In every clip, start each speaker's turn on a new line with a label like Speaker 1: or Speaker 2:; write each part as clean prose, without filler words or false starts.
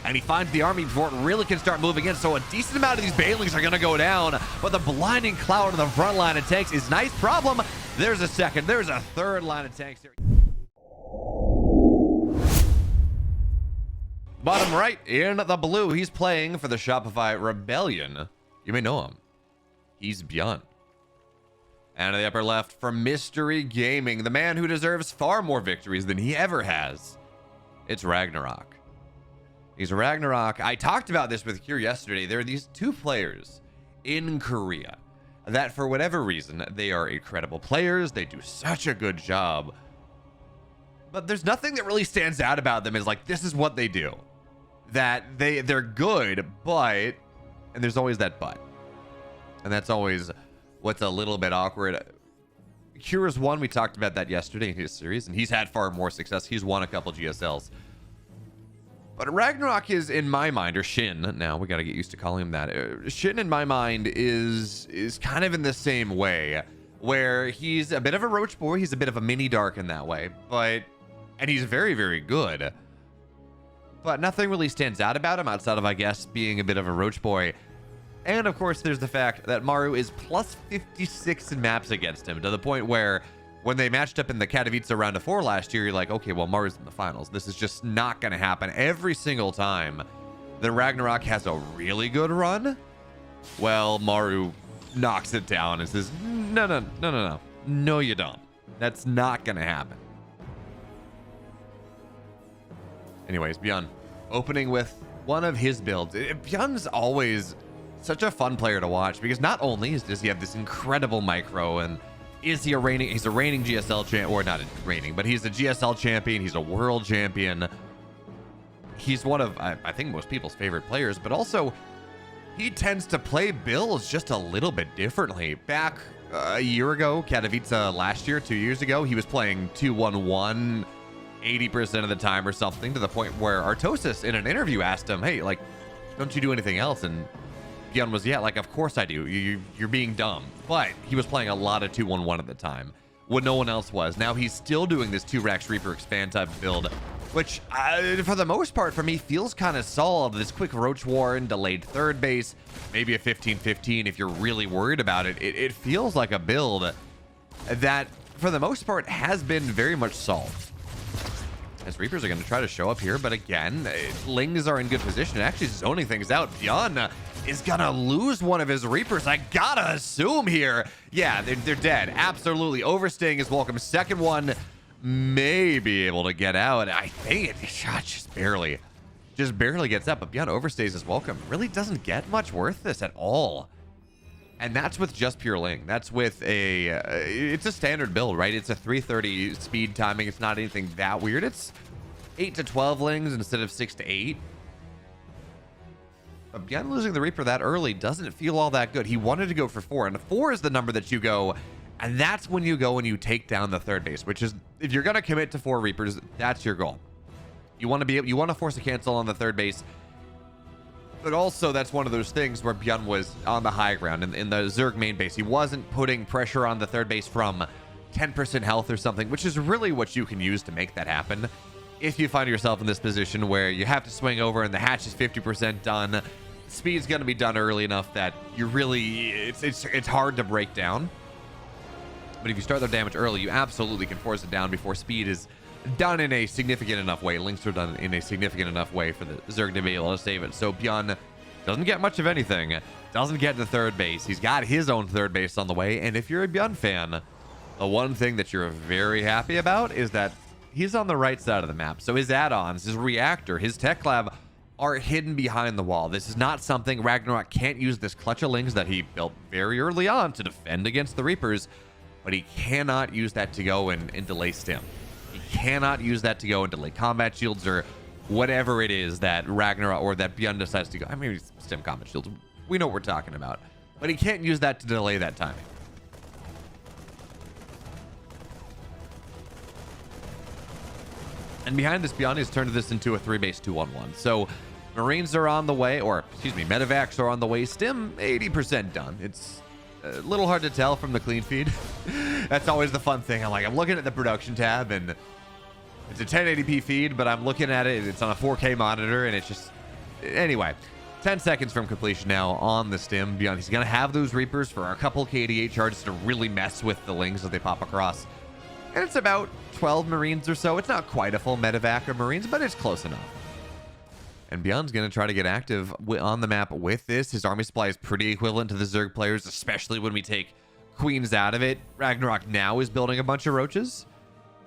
Speaker 1: and he finds the army before it really can start moving in. So a decent amount of these Banelings are going to go down, but the blinding cloud on the front line of tanks is nice. Problem, there's a second, there's a third line of tanks here. Bottom right in the blue, he's playing for the Shopify Rebellion. You may know him. He's Byun. And in the upper left, from Mystery Gaming, the man who deserves far more victories than he ever has. It's Ragnarok. He's Ragnarok. I talked about this with Kier yesterday. There are these two players in Korea that, for whatever reason, they are incredible players. They do such a good job. But there's nothing that really stands out about them as like, this is what they do. That they're good, but, and there's always that but. And that's always what's a little bit awkward. Curious One, we talked about that yesterday in his series, and he's had far more success. He's won a couple GSLs. But Ragnarok is, in my mind, or SHIN, now we got to get used to calling him that. SHIN, in my mind, is kind of in the same way, where he's a bit of a roach boy. He's a bit of a mini dark in that way, and he's very, very good. But nothing really stands out about him outside of, I guess, being a bit of a roach boy. And of course, there's the fact that Maru is plus 56 in maps against him, to the point where when they matched up in the Katowice round of 4 last year, you're like, okay, well, Maru's in the finals. This is just not going to happen. Every single time that Ragnarok has a really good run, well, Maru knocks it down and says, no, you don't. That's not going to happen. Anyways, Byun, opening with one of his builds. Byun's always such a fun player to watch, because not only does he have this incredible micro, and he's a reigning GSL champ, or not reigning, but he's a GSL champion, he's a world champion. He's one of, I think, most people's favorite players, but also he tends to play builds just a little bit differently. Back a year ago, Katowice last year, 2 years ago, he was playing 2-1-1 80% of the time or something, to the point where Artosis in an interview asked him, hey, like, don't you do anything else? And Byun was, yeah, like, of course I do. You're being dumb. But he was playing a lot of 2-1-1 at the time, when no one else was. Now he's still doing this 2-Rax Reaper expand type build, which for the most part for me feels kind of solid. This quick Roach Warren, delayed third base, maybe a 15-15 if you're really worried about it. It feels like a build that for the most part has been very much solved. As Reapers are going to try to show up here, but again, Lings are in good position, actually zoning things out. Byun is going to lose one of his Reapers, I gotta assume here. Yeah, they're dead. Absolutely. Overstaying is welcome. Second one may be able to get out. I think it just barely gets up, but Byun overstays is welcome. Really doesn't get much worth this at all. And that's with just pure Ling. That's with it's a standard build, right? It's a 330 speed timing. It's not anything that weird. It's 8 to 12 Lings instead of 6 to 8. But Byun losing the Reaper that early doesn't feel all that good. He wanted to go for 4, and 4 is the number that you go, and that's when you go and you take down the third base, which is, if you're going to commit to 4 Reapers, that's your goal. You want to force a cancel on the third base. But also, that's one of those things where Byun was on the high ground in the Zerg main base. He wasn't putting pressure on the third base from 10% health or something, which is really what you can use to make that happen. If you find yourself in this position where you have to swing over and the hatch is 50% done, speed's going to be done early enough that you're really, it's hard to break down. But if you start their damage early, you absolutely can force it down before speed is done in a significant enough way. Links are done in a significant enough way for the Zerg to be able to save it. So Byun doesn't get much of anything, doesn't get to third base. He's got his own third base on the way, and if you're a Byun fan, the one thing that you're very happy about is that he's on the right side of the map. So his add-ons, his reactor, his tech lab are hidden behind the wall. This is not something Ragnarok can't use. This clutch of Lings that he built very early on to defend against the Reapers, but he cannot use that to go and delay stim. He cannot use that to go and delay combat shields or whatever it is that Ragnarok or that Byun decides to go. I mean, stim combat shields. We know what we're talking about. But he can't use that to delay that timing. And behind this, Byun has turned this into a 3-base 2-1-1. So Marines are on the way, or excuse me, Medevacs are on the way. Stim 80% done. It's a little hard to tell from the clean feed. That's always the fun thing. I'm looking at the production tab and it's a 1080p feed, but I'm looking at it. It's on a 4K monitor and it's just, Anyway, 10 seconds from completion now on the stim. Beyond, he's going to have those Reapers for a couple KD8 charges to really mess with the Lings as they pop across. And it's about 12 Marines or so. It's not quite a full medevac of Marines, but it's close enough. And Byun's going to try to get active on the map with this. His army supply is pretty equivalent to the Zerg players, especially when we take Queens out of it. Ragnarok now is building a bunch of Roaches.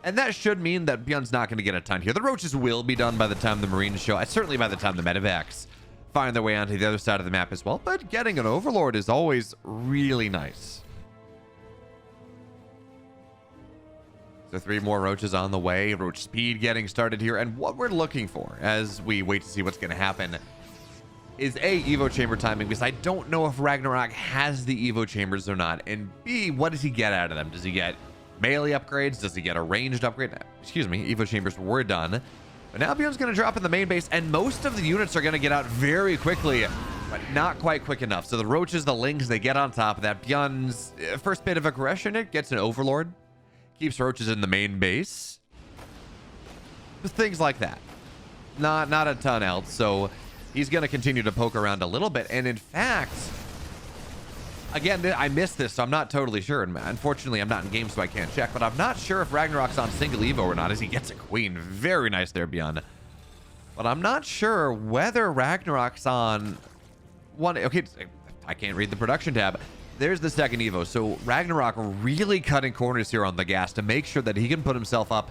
Speaker 1: And that should mean that Byun's not going to get a ton here. The Roaches will be done by the time the Marines show. Certainly by the time the medevacs find their way onto the other side of the map as well. But getting an Overlord is always really nice. So 3 more Roaches on the way. Roach speed getting started here. And what we're looking for as we wait to see what's going to happen is A, Evo Chamber timing, because I don't know if Ragnarok has the Evo Chambers or not. And B, what does he get out of them? Does he get melee upgrades? Does he get a ranged upgrade? Excuse me, Evo Chambers were done. But now Byun's going to drop in the main base, and most of the units are going to get out very quickly, but not quite quick enough. So the Roaches, the Lings, they get on top of that. Byun's first bit of aggression, it gets an Overlord. Keeps Roaches in the main base. Just things like that. Not a ton else. So he's going to continue to poke around a little bit. And in fact, again, I missed this, so I'm not totally sure. And unfortunately, I'm not in game, so I can't check. But I'm not sure if Ragnarok's on single Evo or not, as he gets a Queen. Very nice there, Byun. But I'm not sure whether Ragnarok's on one. Okay, I can't read the production tab. There's the second Evo. So Ragnarok really cutting corners here on the gas to make sure that he can put himself up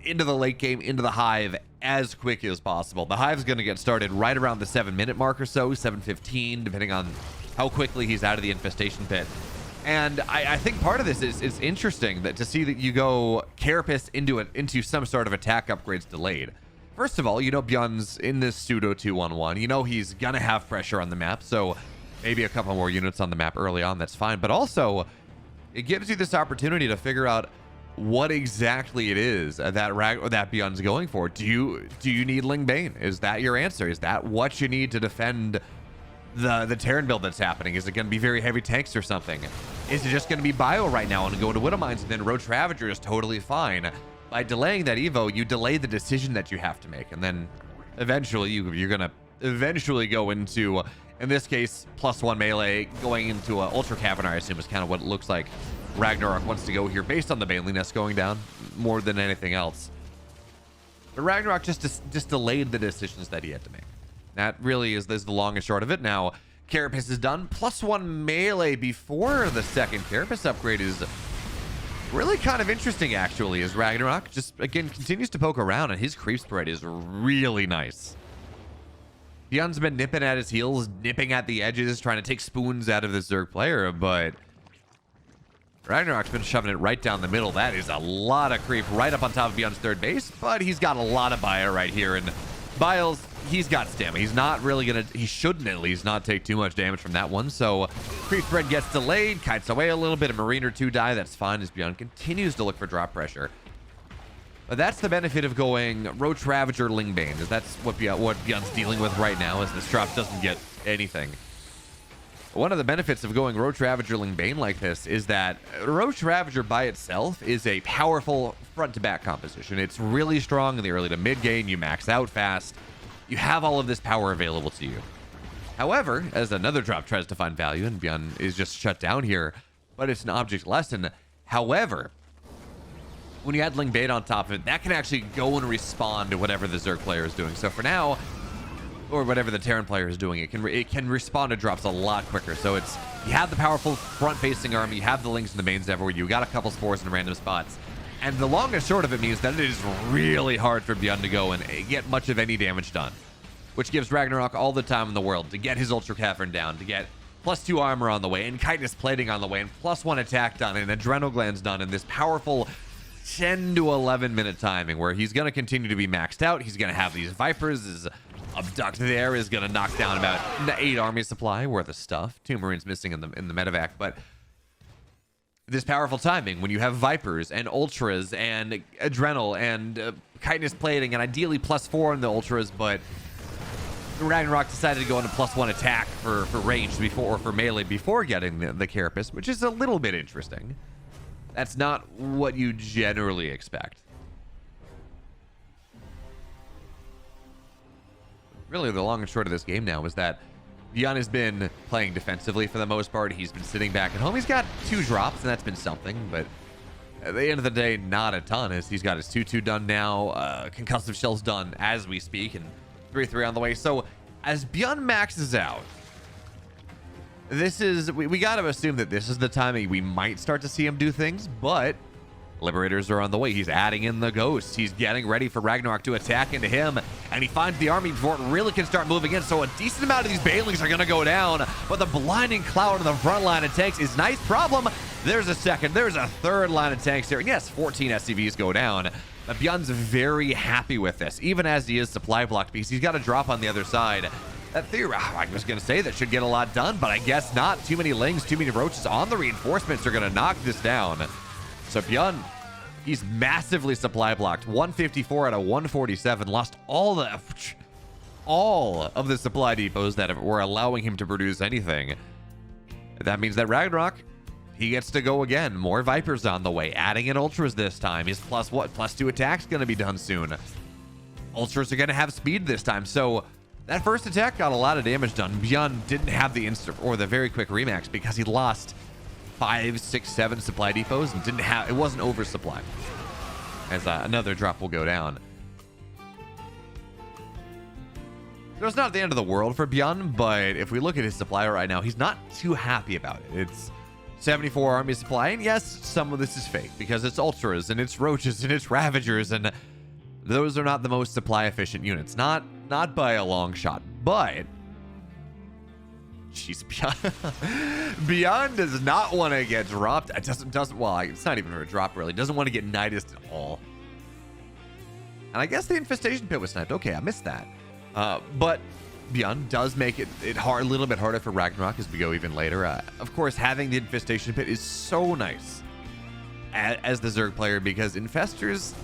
Speaker 1: into the late game, into the Hive as quick as possible. The Hive's going to get started right around the 7-minute mark or so, 7:15, depending on how quickly he's out of the infestation pit. And I think part of this is interesting that to see that you go Carapace into some sort of attack upgrades delayed. First of all, you know Byun's in this pseudo 2-1-1. You know he's going to have pressure on the map, so maybe a couple more units on the map early on, that's fine. But also, it gives you this opportunity to figure out what exactly it is that Byun's going for. Do you need Ling Bane? Is that your answer? Is that what you need to defend the Terran build that's happening? Is it going to be very heavy tanks or something? Is it just going to be Bio right now and go to Widow Mines, and then Roach Ravager is totally fine? By delaying that Evo, you delay the decision that you have to make, and then eventually you're going to eventually go into, in this case, +1 melee, going into an Ultra Cavern, I assume, is kind of what it looks like Ragnarok wants to go here, based on the Baneliness going down more than anything else. But Ragnarok just delayed the decisions that he had to make. That really is the long and short of it. Now, Carapace is done. +1 melee before the second Carapace upgrade is really kind of interesting, actually, as Ragnarok just, again, continues to poke around, and his creep spread is really nice. Byun's been nipping at his heels, nipping at the edges, trying to take spoons out of the Zerg player, but Ragnarok's been shoving it right down the middle. That is a lot of creep right up on top of Byun's third base, but he's got a lot of bio right here, and Biles, he's got stamina. He's not really gonna, he shouldn't at least not take too much damage from that one. So creep spread gets delayed, kites away a little bit, a Marine or 2 die. That's fine as Byun continues to look for drop pressure. But that's the benefit of going Roach Ravager Ling Bane. That's what Byun's dealing with right now, is this drop doesn't get anything. One of the benefits of going Roach Ravager Ling Bane like this is that Roach Ravager by itself is a powerful front-to-back composition. It's really strong in the early to mid-game. You max out fast. You have all of this power available to you. However, as another drop tries to find value, and Byun is just shut down here, but it's an object lesson. However, when you add Ling Bane on top of it, that can actually go and respond to whatever the Zerg player is doing. So for now, or whatever the Terran player is doing, it can respond to drops a lot quicker. So it's, you have the powerful front-facing army, you have the Lings and the Banes everywhere, you got a couple spores in random spots. And the long and short of it means that it is really hard for Byun to go and get much of any damage done, which gives Ragnarok all the time in the world to get his Ultra Cavern down, to get +2 armor on the way, and chitinous plating on the way, and +1 attack done, and adrenal glands done, and this powerful 10 to 11 minute timing where he's going to continue to be maxed out. He's going to have these Vipers. His Abduct there is going to knock down about 8 army supply worth of stuff. 2 Marines missing in the medevac, but this powerful timing when you have Vipers and Ultras and Adrenal and chitinous plating and ideally +4 in the Ultras, but Ragnarok decided to go into +1 attack for range before, or for melee before getting the Carapace, which is a little bit interesting. That's not what you generally expect. really the long and short of this game now is that Byun has been playing defensively for the most part. He's been sitting back at home. He's got 2 drops, and that's been something, but at the end of the day, not a ton. As he's got his 2-2 done now, concussive shells done as we speak, and 3-3 on the way. So as Byun maxes out, this is, we got to assume that this is the time we might start to see him do things, but Liberators are on the way. He's adding in the Ghosts. He's getting ready for Ragnarok to attack into him, and he finds the army before it really can start moving in. So a decent amount of these Banelings are going to go down, but the blinding cloud of the front line of tanks is nice. Problem, there's a second, there's a third line of tanks here. And yes, 14 SCVs go down. But Byun's very happy with this, even as he is supply blocked, because he's got a drop on the other side. That theory, I was going to say that should get a lot done, but I guess not. Too many Lings, too many Roaches on the reinforcements are going to knock this down. So Byun, he's massively supply blocked. 154 out of 147. Lost all of the supply depots that were allowing him to produce anything. That means that Ragnarok, he gets to go again. More Vipers on the way. Adding in Ultras this time. His +2 attack's going to be done soon. Ultras are going to have speed this time. So that first attack got a lot of damage done. Byun didn't have the instant or the very quick remax because he lost 5, 6, 7 supply depots and didn't have, it wasn't oversupply. As another drop will go down. So it's not the end of the world for Byun, but if we look at his supply right now, he's not too happy about it. It's 74 army supply, and yes, some of this is fake because it's Ultras and it's Roaches and it's Ravagers, and those are not the most supply efficient units. Not by a long shot, but jeez, Byun does not want to get dropped. It doesn't, well, it's not even a drop really. Doesn't want to get nidused at all. And I guess the infestation pit was sniped. Okay, I missed that. But Byun does make it hard, a little bit harder for Ragnarok as we go even later. Of course, having the infestation pit is so nice as the Zerg player, because infestors,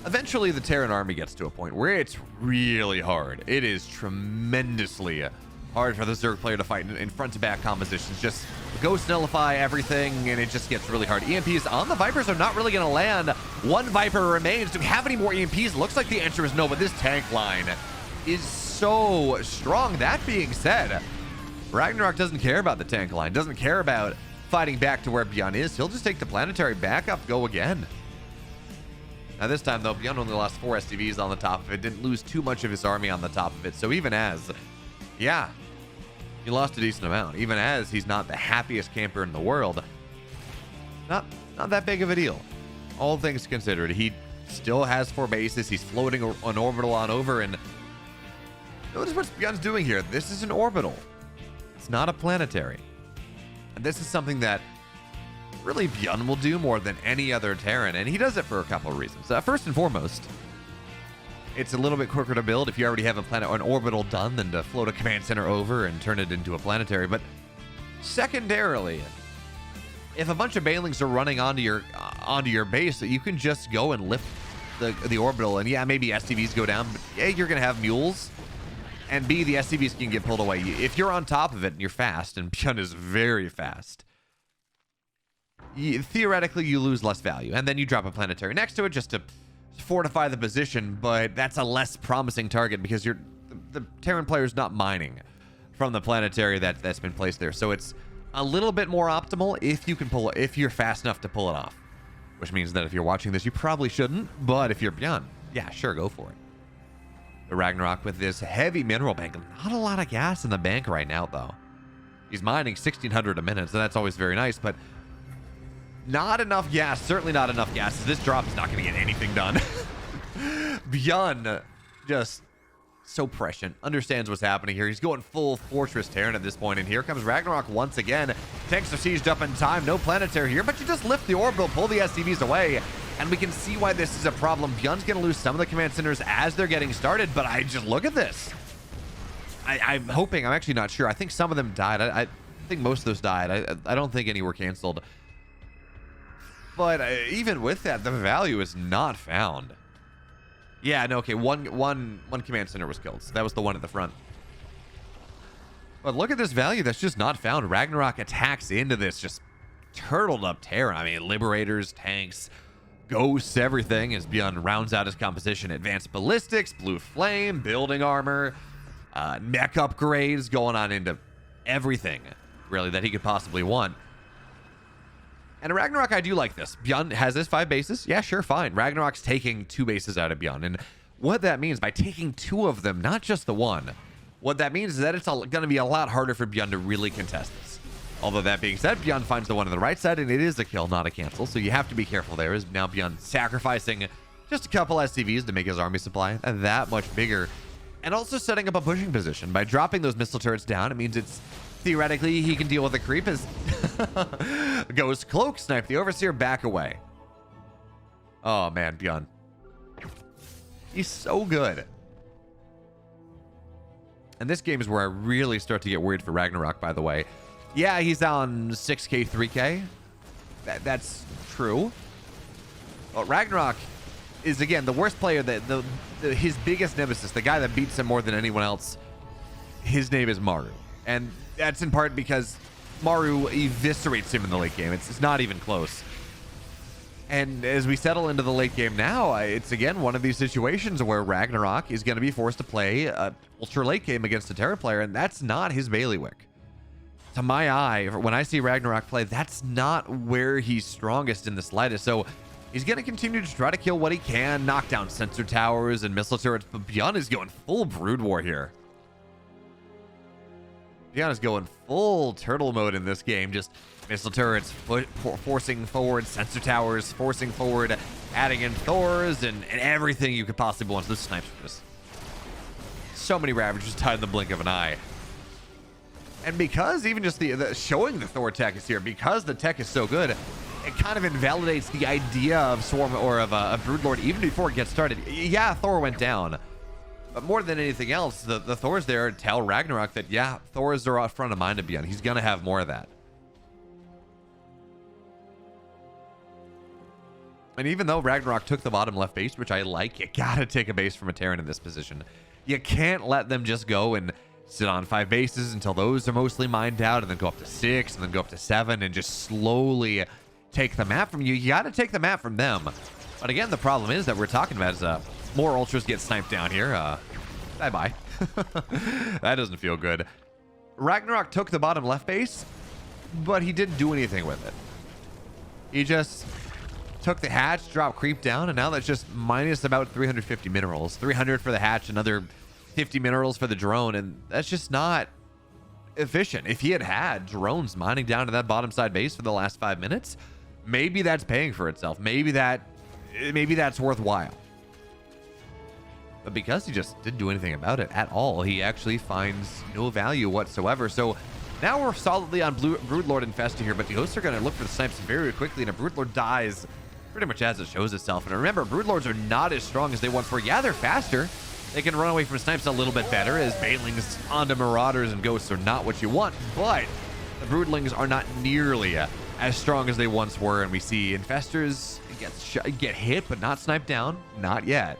Speaker 1: eventually the Terran army gets to a point where it's really hard. It is tremendously hard for the Zerg player to fight in front-to-back compositions. Just Ghost nullify everything, and it just gets really hard. EMPs on the Vipers are not really going to land. 1 Viper remains. Do we have any more EMPs? Looks like the answer is no, but this tank line is so strong. That being said, Ragnarok doesn't care about the tank line, doesn't care about fighting back to where Byun is. He'll just take the planetary back up, go again. Now this time, though, Byun only lost 4 SCVs on the top of it, didn't lose too much of his army on the top of it. So even as, yeah, he lost a decent amount. Even as he's not the happiest camper in the world, not that big of a deal. All things considered, he still has 4 bases. He's floating an orbital on over, and notice what Byun's doing here. This is an orbital. It's not a planetary. And this is something that really Byun will do more than any other Terran, and he does it for a couple of reasons. First and foremost, it's a little bit quicker to build if you already have an orbital done than to float a command center over and turn it into a planetary. But secondarily, if a bunch of Banelings are running onto your base, you can just go and lift the orbital, and yeah, maybe SCVs go down, but yeah, you're gonna have mules, and B, the SCVs can get pulled away. If you're on top of it and you're fast, and Byun is very fast, theoretically you lose less value, and then you drop a planetary next to it just to fortify the position, but that's a less promising target because the Terran player's not mining from the planetary that's been placed there. So it's a little bit more optimal if you can if you're fast enough to pull it off, which means that if you're watching this, you probably shouldn't, but if you're Byun, yeah, sure, go for it. The Ragnarok with this heavy mineral bank, not a lot of gas in the bank right now though. He's mining 1,600 a minute, so that's always very nice, but not enough gas, certainly not enough gas. This drop is not going to get anything done. Byun, just so prescient, understands what's happening here. He's going full Fortress Terran at this point, and here comes Ragnarok once again. Tanks are sieged up in time, no planetary here, but you just lift the orbital, pull the SCVs away, and we can see why this is a problem. Byun's going to lose some of the command centers as they're getting started, but I just look at this. I'm hoping, I'm actually not sure. I think some of them died. I think most of those died. I don't think any were canceled. But even with that, the value is not found. Yeah, no, okay, one command center was killed. So that was the one at the front. But look at this value that's just not found. Ragnarok attacks into this just turtled up Terran. I mean, Liberators, tanks, Ghosts, everything as Byun rounds out his composition. Advanced ballistics, blue flame, building armor. mech upgrades, going on into everything, really, that he could possibly want. And Ragnarok, I do like this. Byun has his 5 bases. Yeah, sure, fine. Ragnarok's taking 2 bases out of Byun. And what that means by taking 2 of them, not just the 1, what that means is that it's going to be a lot harder for Byun to really contest this. Although that being said, Byun finds the 1 on the right side, and it is a kill, not a cancel. So you have to be careful there, as now Byun sacrificing just a couple SCVs to make his army supply that much bigger. And also setting up a pushing position. By dropping those missile turrets down, it means it's theoretically he can deal with the creep as goes cloak, snipe the overseer, back away. Oh man, Byun. He's so good. And this game is where I really start to get worried for Ragnarok, by the way. Yeah, he's on 6k, 3k. That's true. But Ragnarok is, again, the worst player, his biggest nemesis, the guy that beats him more than anyone else. His name is Maru. And that's in part because Maru eviscerates him in the late game. It's not even close. And as we settle into the late game now, it's again one of these situations where Ragnarok is going to be forced to play ultra late game against a Terran player, and that's not his bailiwick. To my eye, when I see Ragnarok play, that's not where he's strongest in the slightest. So he's going to continue to try to kill what he can, knock down sensor towers and missile turrets, but Byun is going full brood war here. Byun is going full turtle mode in this game, just missile turrets forcing forward, sensor towers forcing forward, adding in Thors and everything you could possibly want. Those snipes are just so many Ravagers died in the blink of an eye. And because even just the showing the Thor tech is here, because the tech is so good, it kind of invalidates the idea of Swarm or of a Broodlord even before it gets started. Yeah, Thor went down. But more than anything else, the Thors there tell Ragnarok that, yeah, Thors are up front of mind to Byun. He's going to have more of that. And even though Ragnarok took the bottom left base, which I like, you got to take a base from a Terran in this position. You can't let them just go and sit on 5 bases until those are mostly mined out, and then go up to 6, and then go up to 7, and just slowly take the map from you. You got to take the map from them. But again, the problem is that we're talking about is more ultras get sniped down here. Bye-bye. That doesn't feel good. Ragnarok took the bottom left base, but he didn't do anything with it. He just took the hatch, dropped creep down, and now that's just minus about 350 minerals. 300 for the hatch, another 50 minerals for the drone, and that's just not efficient. If he had drones mining down to that bottom side base for the last 5 minutes, maybe that's paying for itself. Maybe that's worthwhile. But because he just didn't do anything about it at all, he actually finds no value whatsoever. So now we're solidly on Broodlord Infested here, but the hosts are going to look for the snipes very quickly, and a Broodlord dies pretty much as it shows itself. And remember, Broodlords are not as strong as they once were. Yeah, they're faster. They can run away from snipes a little bit better, as Banelings onto Marauders and Ghosts are not what you want, but the Broodlings are not nearly as strong as they once were, and we see Infestors get hit, but not sniped down. Not yet.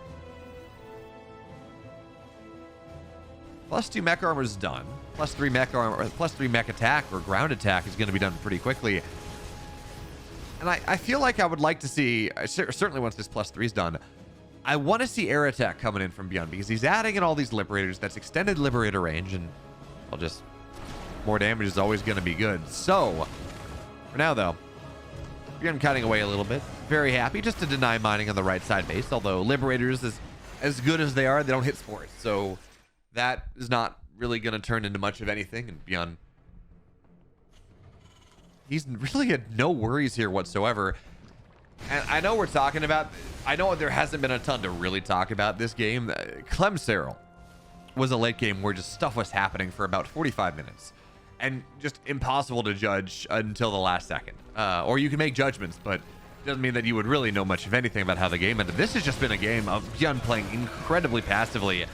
Speaker 1: +2 mech armor is done. +3 mech armor, or +3 mech attack or ground attack is going to be done pretty quickly. And I feel like I would like to see, certainly once this +3 is done, I want to see air attack coming in from Byun, because he's adding in all these liberators. That's extended liberator range, and I'll just, more damage is always going to be good. So for now though, Byun cutting away a little bit. Very happy just to deny mining on the right side base, although liberators, as good as they are, they don't hit spores. So that is not really going to turn into much of anything. And Byun, he's really had no worries here whatsoever. And I know we're talking about, I know there hasn't been a ton to really talk about this game. Clemseril was a late game where just stuff was happening for about 45 minutes. And just impossible to judge until the last second. Or you can make judgments, but it doesn't mean that you would really know much of anything about how the game ended. This has just been a game of Byun playing incredibly passively,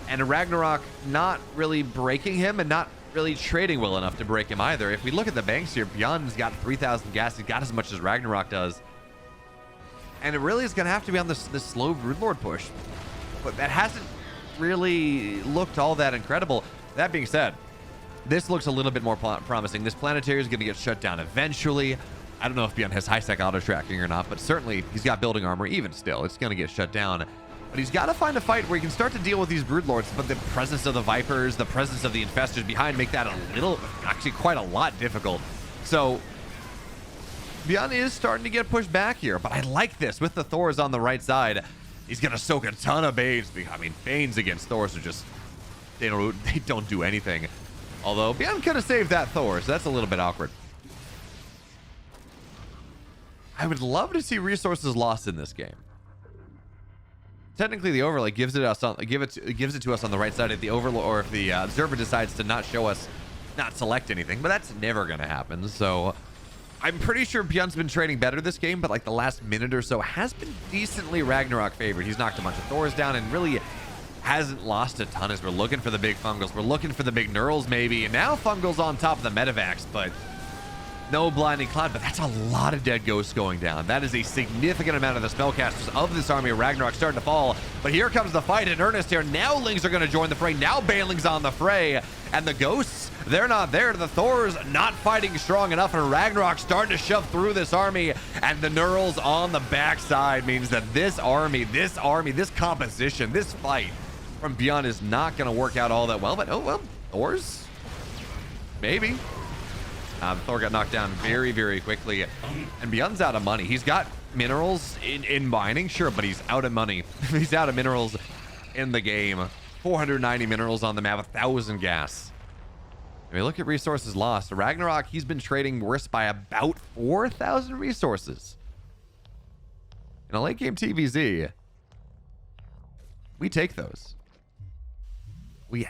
Speaker 1: and Ragnarok not really breaking him and not really trading well enough to break him either. If we look at the banks here, Byun's got 3,000 gas. He's got as much as Ragnarok does. And it really is going to have to be on this slow Broodlord push. But that hasn't really looked all that incredible. That being said, this looks a little bit more promising. This planetary is going to get shut down eventually. I don't know if Byun has high-sec auto-tracking or not, but certainly he's got building armor. Even still, it's going to get shut down. But he's got to find a fight where he can start to deal with these broodlords, but the presence of the vipers, the presence of the infestors behind make that a little, actually quite a lot difficult. So Byun is starting to get pushed back here, but I like this with the Thors on the right side. He's gonna soak a ton of Banes. I mean, Banes against Thors are just, they don't do anything. Although Byun could have saved that Thor, so that's a little bit awkward. I would love to see resources lost in this game. Technically, the overlay gives it to us on the right side if the overlord or if the observer decides to not select anything, but that's never gonna happen. So I'm pretty sure Byun's been trading better this game, but like the last minute or so has been decently Ragnarok favored. He's knocked a bunch of Thors down and really hasn't lost a ton as we're looking for the big fungals. We're looking for the big Neurals maybe, and now fungals on top of the Medivacs, but no blinding cloud. But that's a lot of dead ghosts going down. That is a significant amount of the spellcasters of this army of Ragnarok starting to fall. But here comes the fight in earnest here. Now Lings are going to join the fray. Now Baneling's on the fray, and the ghosts, they're not there. The Thors not fighting strong enough, and Ragnarok starting to shove through this army, and the Neurals on the backside means that this army, this composition, this fight from Byun is not going to work out all that well. But oh well, Thors, maybe. Thor got knocked down very, very quickly, and Byun's out of money. He's got minerals in mining, sure, but he's out of money. He's out of minerals in the game. 490 minerals on the map, 1,000 gas. I mean, look at resources lost. Ragnarok, he's been trading worse by about 4,000 resources. In a late game TvZ, we take those. We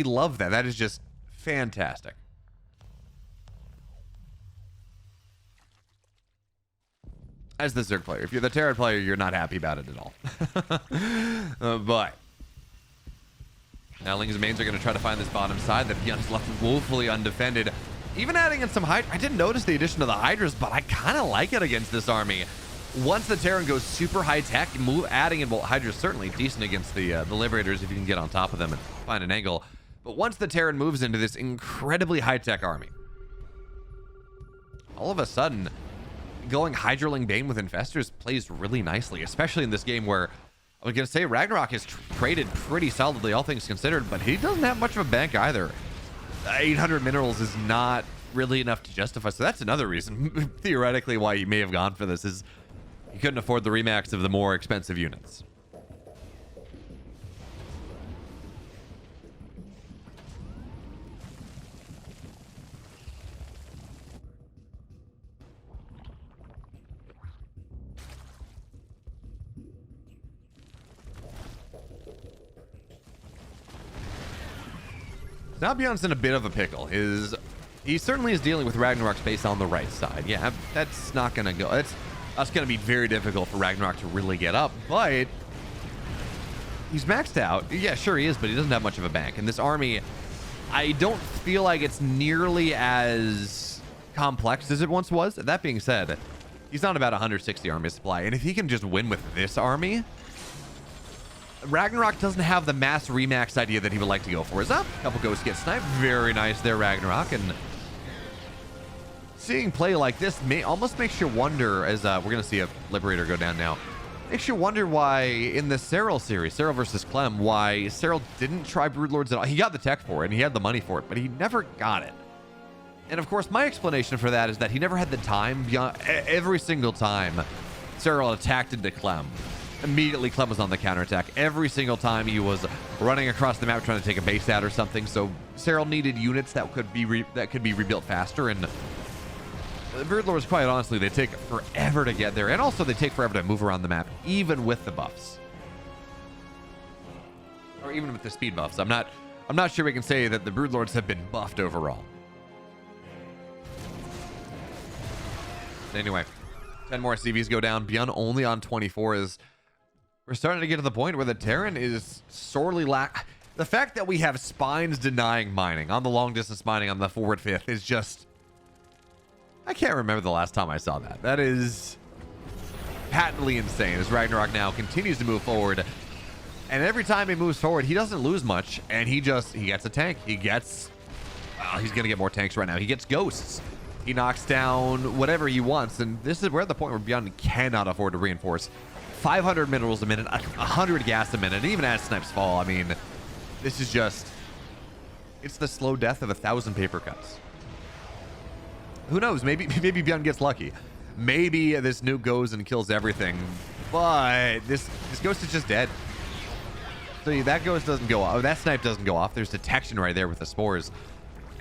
Speaker 1: love that. That is just fantastic. As the Zerg player, if you're the Terran player, you're not happy about it at all. But now Ling's mains are going to try to find this bottom side that Byun's left woefully undefended. Even adding in some Hydra. I didn't notice the addition of the Hydras, but I kind of like it against this army. Once the Terran goes super high tech, adding in, well, Hydra's certainly decent against the Liberators if you can get on top of them and find an angle. But once the Terran moves into this incredibly high tech army, all of a sudden, going Hydraling Bane with Infestors plays really nicely, especially in this game where I was going to say Ragnarok has traded pretty solidly, all things considered, but he doesn't have much of a bank either. 800 minerals is not really enough to justify, so that's another reason, theoretically, why he may have gone for this, is he couldn't afford the remax of the more expensive units. Now Byun's in a bit of a pickle. He certainly is dealing with Ragnarok space on the right side. Yeah, that's not going to go. That's going to be very difficult for Ragnarok to really get up, but he's maxed out. Yeah, sure he is, but he doesn't have much of a bank. And this army, I don't feel like it's nearly as complex as it once was. That being said, he's on about 160 army supply, and if he can just win with this army, Ragnarok doesn't have the mass remax idea that he would like to go for. Is up? A couple ghosts get sniped. Very nice there, Ragnarok. And seeing play like this almost makes you wonder, as we're going to see a Liberator go down now, makes you wonder why in the Serral series, Serral versus Clem, why Serral didn't try Broodlords at all. He got the tech for it, and he had the money for it, but he never got it. And of course, my explanation for that is that he never had the time beyond every single time Serral attacked into Clem. Immediately Clem was on the counterattack. Every single time he was running across the map trying to take a base out or something. So Serral needed units that could be rebuilt faster, and the Broodlords, quite honestly, they take forever to get there, and also they take forever to move around the map, even with the buffs, or even with the speed buffs. I'm not sure we can say that the Broodlords have been buffed overall. Anyway, 10 more CVs go down. Byun only on 24 is. We're starting to get to the point where the Terran is sorely the fact that we have spines denying mining on the long distance mining on the forward fifth is just, I can't remember the last time I saw that. That is patently insane as Ragnarok now continues to move forward. And every time he moves forward, he doesn't lose much, and he gets a tank. He's going to get more tanks right now. He gets ghosts. He knocks down whatever he wants, and this is where the point where Byun cannot afford to reinforce. 500 minerals a minute, 100 gas a minute, and even as snipes fall, I mean, this is just, it's the slow death of 1,000 paper cuts. Who knows? Maybe Byun gets lucky. Maybe this nuke goes and kills everything, but this ghost is just dead. So that ghost doesn't go off. That snipe doesn't go off. There's detection right there with the spores.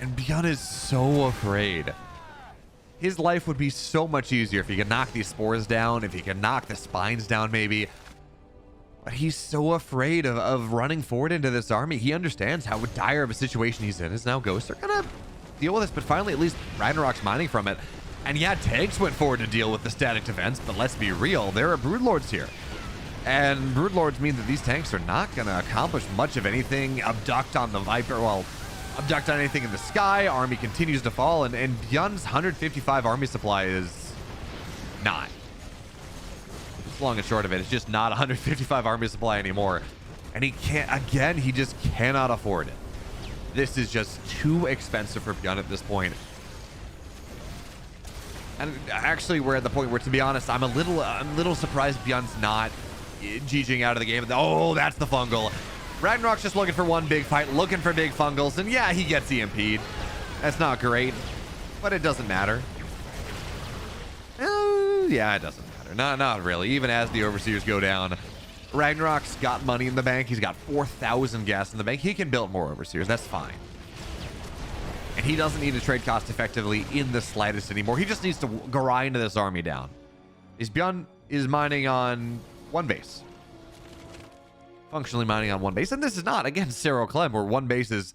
Speaker 1: And Byun is so afraid. His life would be so much easier if he could knock these spores down, if he could knock the spines down maybe. But he's so afraid of running forward into this army. He understands how dire of a situation he's in. His now ghosts are going to deal with this, but finally at least Ragnarok's mining from it. And yeah, tanks went forward to deal with the static defense, but let's be real, there are broodlords here. And broodlords mean that these tanks are not going to accomplish much of anything. Abduct on the Viper, well, abduct on anything in the sky. Army continues to fall, and Byun's 155 army supply is not. It's long and short of it. It's just not 155 army supply anymore. And he can't, again, he just cannot afford it. This is just too expensive for Byun at this point. And actually, we're at the point where, to be honest, I'm a little surprised Byun's not GGing out of the game. Oh, that's the fungal. Ragnarok's just looking for one big fight, looking for big fungals, and yeah, he gets EMP'd. That's not great, but it doesn't matter. Yeah, it doesn't matter. Not really. Even as the overseers go down, Ragnarok's got money in the bank. He's got 4,000 gas in the bank. He can build more overseers. That's fine. And he doesn't need to trade cost effectively in the slightest anymore. He just needs to grind this army down. Byun is mining on one base. Functionally mining on one base. And this is not, again, Cerro Clem, where one base is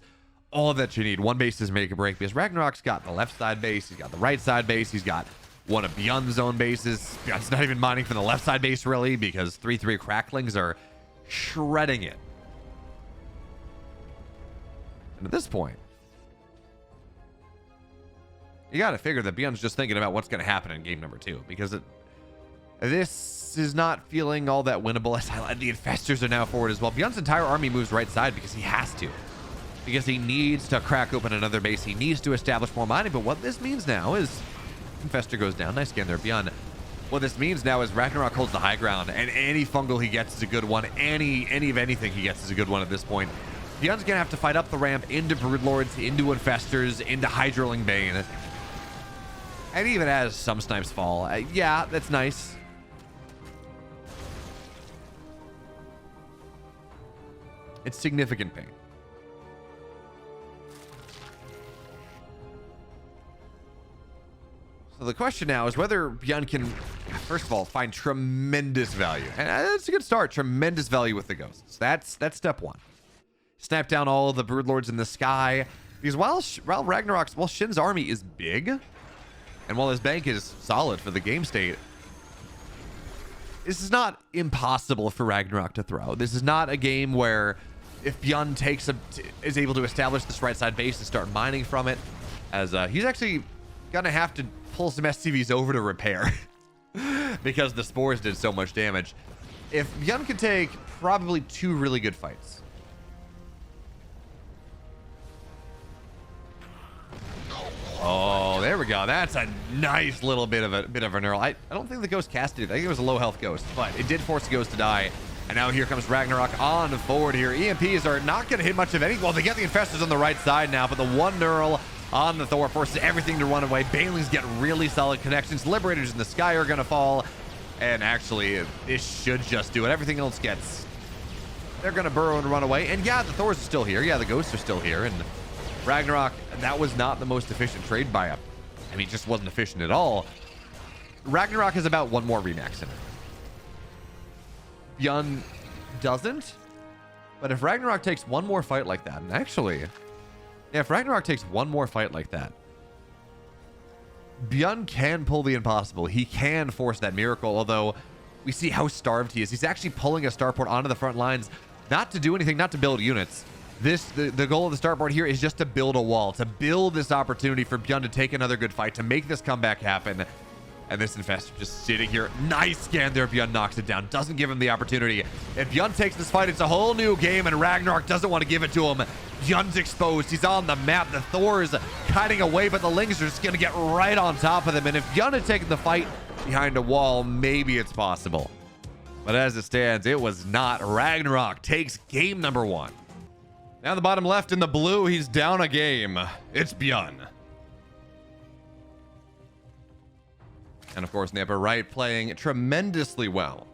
Speaker 1: all that you need. One base is make or break, because Ragnarok's got the left side base. He's got the right side base. He's got one of Byun's own bases. Byun's not even mining from the left side base, really, because 3-3 cracklings are shredding it. And at this point, you got to figure that Byun's just thinking about what's going to happen in game number 2, because this is not feeling all that winnable. As the infestors are now forward as well. Byun's entire army moves right side because he has to. Because he needs to crack open another base. He needs to establish more mining. But what this means now is infestor goes down. Nice scan there, Byun. What this means now is Ragnarok holds the high ground, and any fungal he gets is a good one. Any of anything he gets is a good one at this point. Byun's gonna have to fight up the ramp into broodlords, into infestors, into hydroling bane. And even as some snipes fall, yeah, that's nice. It's significant pain. So the question now is whether Byun can, first of all, find tremendous value. And that's a good start. Tremendous value with the ghosts. That's step one. Snap down all of the broodlords in the sky. Because while SHIN's army is big, and while his bank is solid for the game state, this is not impossible for Ragnarok to throw. This is not a game where if Byun is able to establish this right side base and start mining from it, as he's actually gonna have to pull some SCVs over to repair because the spores did so much damage. If Byun could take probably 2 really good fights. Oh, there we go. That's a nice little bit of a neural. I don't think the ghost casted it. I think it was a low health ghost, but it did force the ghost to die. And now here comes Ragnarok on forward here. EMPs are not going to hit much of any. Well, they get the infestors on the right side now, but the one neural on the Thor forces everything to run away. Banelings get really solid connections. Liberators in the sky are going to fall. And actually, this should just do it. Everything else gets... They're going to burrow and run away. And yeah, the Thors are still here. Yeah, the ghosts are still here. And Ragnarok, that was not the most efficient trade by him. I mean, it just wasn't efficient at all. Ragnarok has about 1 more remax in it. Byun doesn't. But if Ragnarok takes 1 more fight like that, and actually, yeah, if Ragnarok takes 1 more fight like that, Byun can pull the impossible. He can force that miracle, although we see how starved he is. He's actually pulling a starport onto the front lines, not to do anything, not to build units. The goal of the starport here is just to build a wall, to build this opportunity for Byun to take another good fight, to make this comeback happen. And this infestor just sitting here. Nice scan there. Byun knocks it down. Doesn't give him the opportunity. If Byun takes this fight, it's a whole new game, and Ragnarok doesn't want to give it to him. Byun's exposed. He's on the map. The Thor is kiting away, but the Lings are just going to get right on top of them. And if Byun had taken the fight behind a wall, maybe it's possible. But as it stands, it was not. Ragnarok takes game number 1. Now the bottom left in the blue, he's down a game. It's Byun. And of course, in the upper right, playing tremendously well,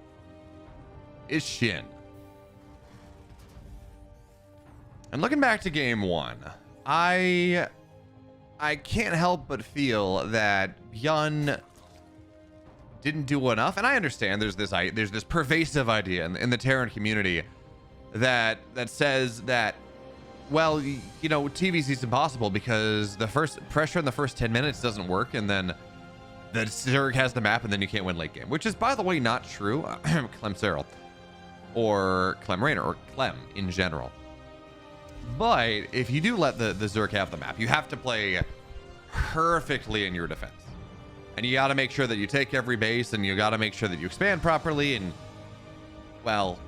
Speaker 1: is SHIN. And looking back to game 1, I can't help but feel that Byun didn't do enough. And I understand there's this pervasive idea in the Terran community that says that, well, you know, TvZ is impossible because the first pressure in the first 10 minutes doesn't work, and then the Zerg has the map, and then you can't win late game, which is, by the way, not true. Clem Cyril or Clem Rainer or Clem in general. But if you do let the Zerg have the map, you have to play perfectly in your defense. And you got to make sure that you take every base, and you got to make sure that you expand properly. And, well,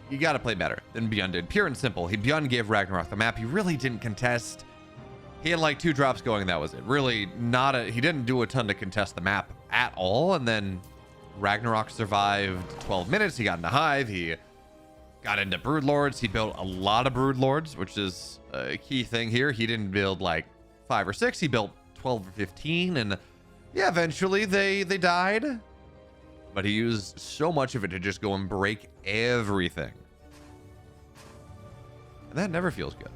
Speaker 1: you got to play better than Beond did. Pure and simple. Byun gave Ragnarok the map. He really didn't contest. He had like 2 drops going, and that was it. Really he didn't do a ton to contest the map at all. And then Ragnarok survived 12 minutes. He got into Hive. He got into Broodlords. He built a lot of Broodlords, which is a key thing here. He didn't build like 5 or 6. He built 12 or 15. And yeah, eventually they died. But he used so much of it to just go and break everything. And that never feels good.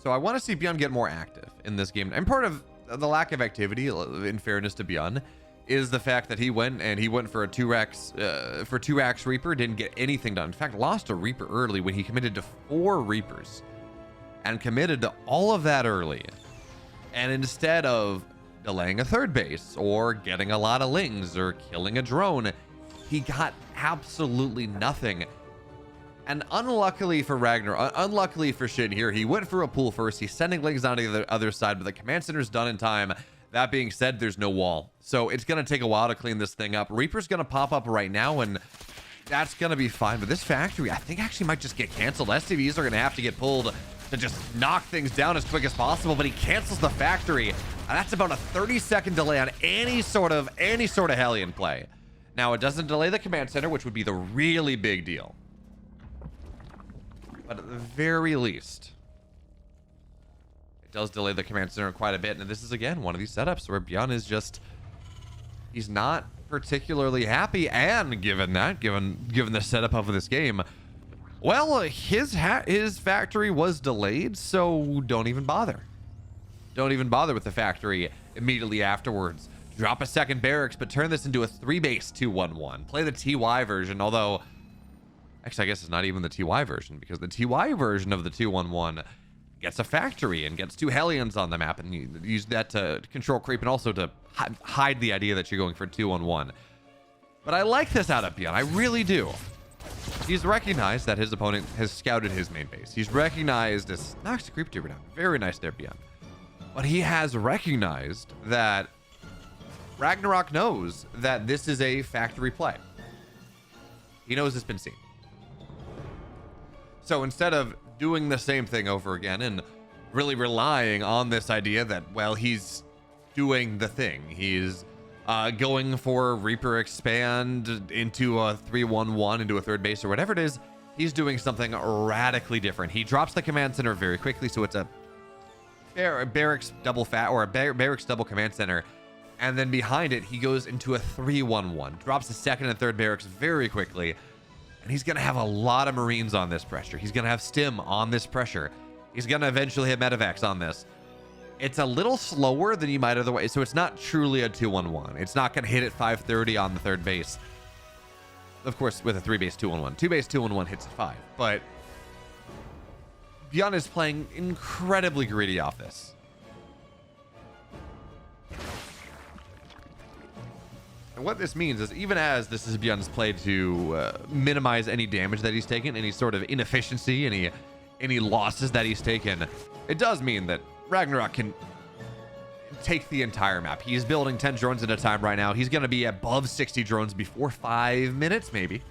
Speaker 1: So I want to see Byun get more active in this game. And part of the lack of activity, in fairness to Byun, is the fact that he went for a 2-Rax Reaper, didn't get anything done. In fact, lost a Reaper early when he committed to 4 Reapers. And committed to all of that early. And instead of delaying a 3rd base, or getting a lot of lings, or killing a drone, he got absolutely nothing. And unluckily for Ragnarok, unluckily for SHIN here, he went for a pool first. He's sending lings on to the other side, but the command center's done in time. That being said, there's no wall. So it's going to take a while to clean this thing up. Reaper's going to pop up right now, and that's going to be fine. But this factory, I think, actually might just get canceled. SCVs are going to have to get pulled to just knock things down as quick as possible, but he cancels the factory. And that's about a 30-second delay on any sort of Hellion play. Now, it doesn't delay the command center, which would be the really big deal. But at the very least, it does delay the command center quite a bit. And this is, again, one of these setups where Byun is just, he's not particularly happy. And given the setup of this game, well, his factory was delayed, so don't even bother. Don't even bother with the factory immediately afterwards. Drop a 2nd barracks, but turn this into a 3-base 2-1-1. Play the TY version, although actually, I guess it's not even the TY version, because the TY version of the 2-1-1 gets a factory and gets 2 Hellions on the map, and you use that to control creep and also to hide the idea that you're going for 2-1-1. But I like this out of Byun. I really do. He's recognized that his opponent has scouted his main base. He's recognized this. Knocks the creep tuber down. Very nice there, Byun. But he has recognized that Ragnarok knows that this is a factory play. He knows it's been seen. So instead of doing the same thing over again and really relying on this idea that, well, he's doing the thing. He's going for Reaper expand into a 3-1-1 into a 3rd base or whatever it is. He's doing something radically different. He drops the command center very quickly, so it's a barracks double barracks double command center, and then behind it he goes into a 3-1-1, drops the 2nd and 3rd barracks very quickly, and he's gonna have a lot of Marines on this pressure. He's gonna have Stim on this pressure. He's gonna eventually have Medivacs on this. It's a little slower than you might otherwise, so it's not truly a 2-1-1. It's not gonna hit at 530 on the 3rd base. Of course, with a 3-base 2-1-1. 2-base 2-1-1 hits at 5, but Byun is playing incredibly greedy off this. And what this means is, even as this is Byun's play to minimize any damage that he's taken, any sort of inefficiency, any losses that he's taken, it does mean that Ragnarok can take the entire map. He's building 10 drones at a time right now. He's going to be above 60 drones before 5 minutes, maybe.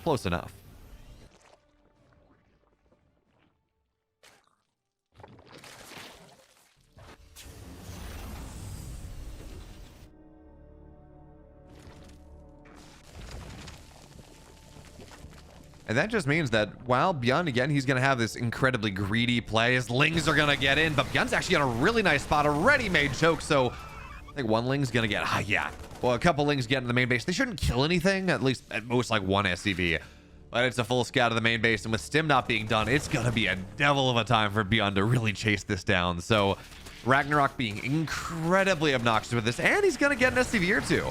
Speaker 1: Close enough. And that just means that while Byun, again, he's going to have this incredibly greedy play. His Lings are going to get in, but Byun's actually got a really nice spot, a ready-made choke. So I think one Ling's going to get, yeah. Well, a couple Lings get in the main base. They shouldn't kill anything, at least at most like one SCV. But it's a full scout of the main base, and with Stim not being done, it's going to be a devil of a time for Byun to really chase this down. So Ragnarok being incredibly obnoxious with this, and he's going to get an SCV or two.